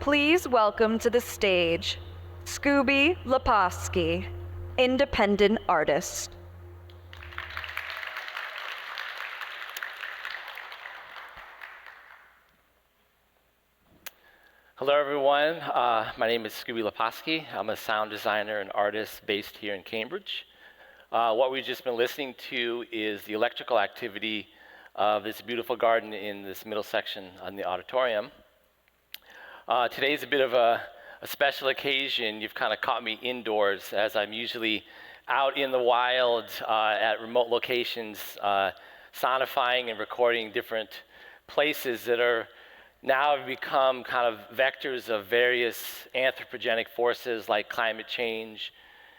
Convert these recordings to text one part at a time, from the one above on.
Please welcome to the stage, Skooby Laposky, independent artist. Hello everyone, my name is Skooby Laposky. I'm a sound designer and artist based here in Cambridge. What we've just been listening to is the electrical activity of this beautiful garden in this middle section on the auditorium. Today's a bit of a special occasion. You've kind of caught me indoors as I'm usually out in the wild at remote locations, sonifying and recording different places that are now have become kind of vectors of various anthropogenic forces like climate change,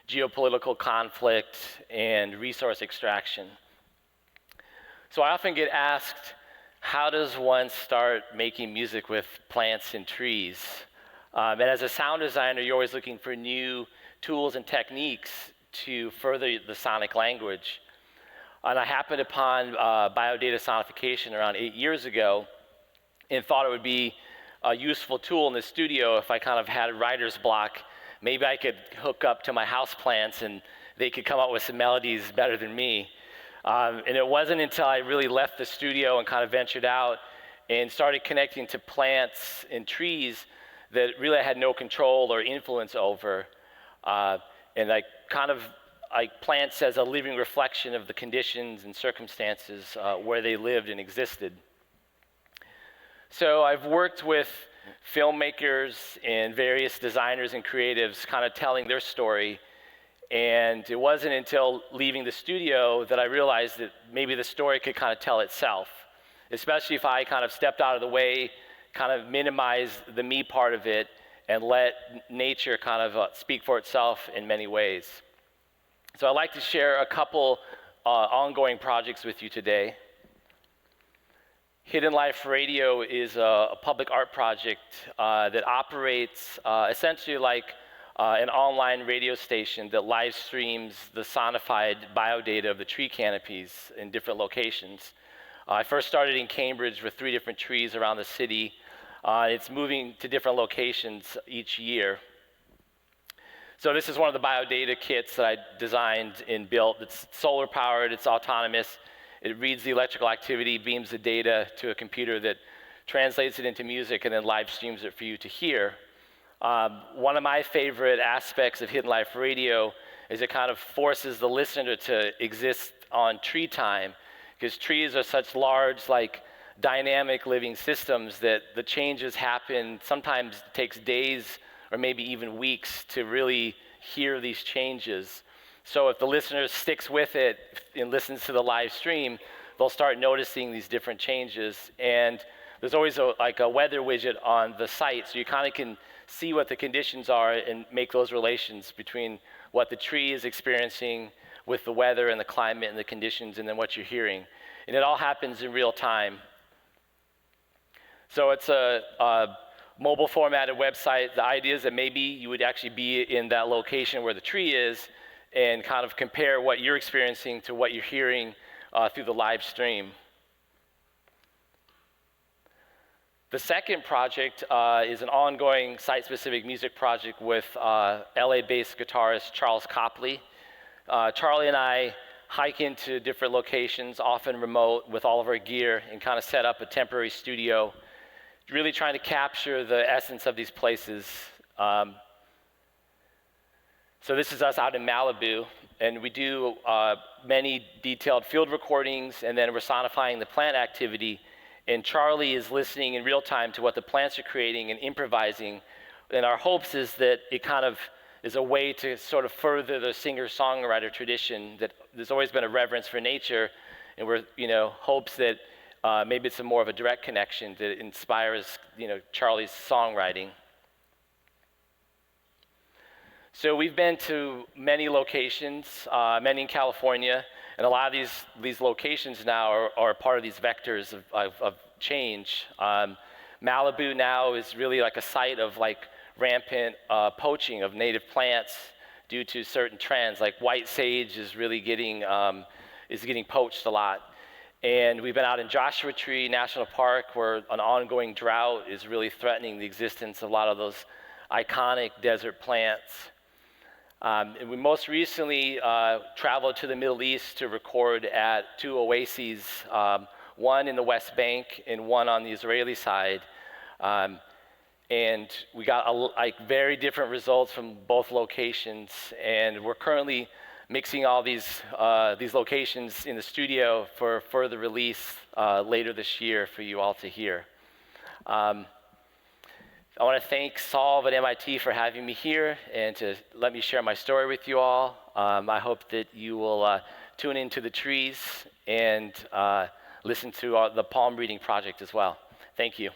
geopolitical conflict, and resource extraction. So I often get asked, how does one start making music with plants and trees? And as a sound designer, you're always looking for new tools and techniques to further the sonic language. And I happened upon biodata sonification around 8 years ago and thought it would be a useful tool in the studio if I kind of had a writer's block. Maybe I could hook up to my houseplants and they could come up with some melodies better than me. And it wasn't until I really left the studio and kind of ventured out and started connecting to plants and trees that really I had no control or influence over. And I kind of like plants as a living reflection of the conditions and circumstances where they lived and existed. So I've worked with filmmakers and various designers and creatives kind of telling their story. And it wasn't until leaving the studio that I realized that maybe the story could kind of tell itself, especially if I kind of stepped out of the way, kind of minimized the me part of it, and let nature kind of speak for itself in many ways. So I'd like to share a couple ongoing projects with you today. Hidden Life Radio is a public art project that operates essentially like an online radio station that live streams the sonified biodata of the tree canopies in different locations. I first started in Cambridge with 3 different trees around the city. It's moving to different locations each year. So this is one of the biodata kits that I designed and built. It's solar powered, it's autonomous. It reads the electrical activity, beams the data to a computer that translates it into music and then live streams it for you to hear. One of my favorite aspects of Hidden Life Radio is it kind of forces the listener to exist on tree time, because trees are such large, like dynamic living systems that the changes happen. Sometimes it takes days or maybe even weeks to really hear these changes. So if the listener sticks with it and listens to the live stream, they'll start noticing these different changes. And there's always like a weather widget on the site, so you kind of can see what the conditions are and make those relations between what the tree is experiencing with the weather and the climate and the conditions and then what you're hearing. And it all happens in real time. So it's a mobile formatted website. The idea is that maybe you would actually be in that location where the tree is and kind of compare what you're experiencing to what you're hearing through the live stream. The second project is an ongoing site-specific music project with LA-based guitarist Charles Copley. Charlie and I hike into different locations, often remote, with all of our gear and kind of set up a temporary studio, really trying to capture the essence of these places. So this is us out in Malibu, and we do many detailed field recordings, and then we're sonifying the plant activity. And Charlie is listening in real time to what the plants are creating and improvising. And our hopes is that it kind of is a way to sort of further the singer-songwriter tradition, that there's always been a reverence for nature, and we're, hopes that maybe it's more of a direct connection that inspires, Charlie's songwriting. So we've been to many locations, many in California, and a lot of these locations now are part of these vectors of change. Malibu now is really like a site of like rampant poaching of native plants due to certain trends, like white sage is really getting poached a lot. And we've been out in Joshua Tree National Park, where an ongoing drought is really threatening the existence of a lot of those iconic desert plants. And we most recently traveled to the Middle East to record at 2 oases, one in the West Bank and one on the Israeli side. And we got very different results from both locations. And we're currently mixing all these locations in the studio for further release later this year for you all to hear. I want to thank Solve at MIT for having me here and to let me share my story with you all. I hope that you will tune into the trees and listen to the palm reading project as well. Thank you.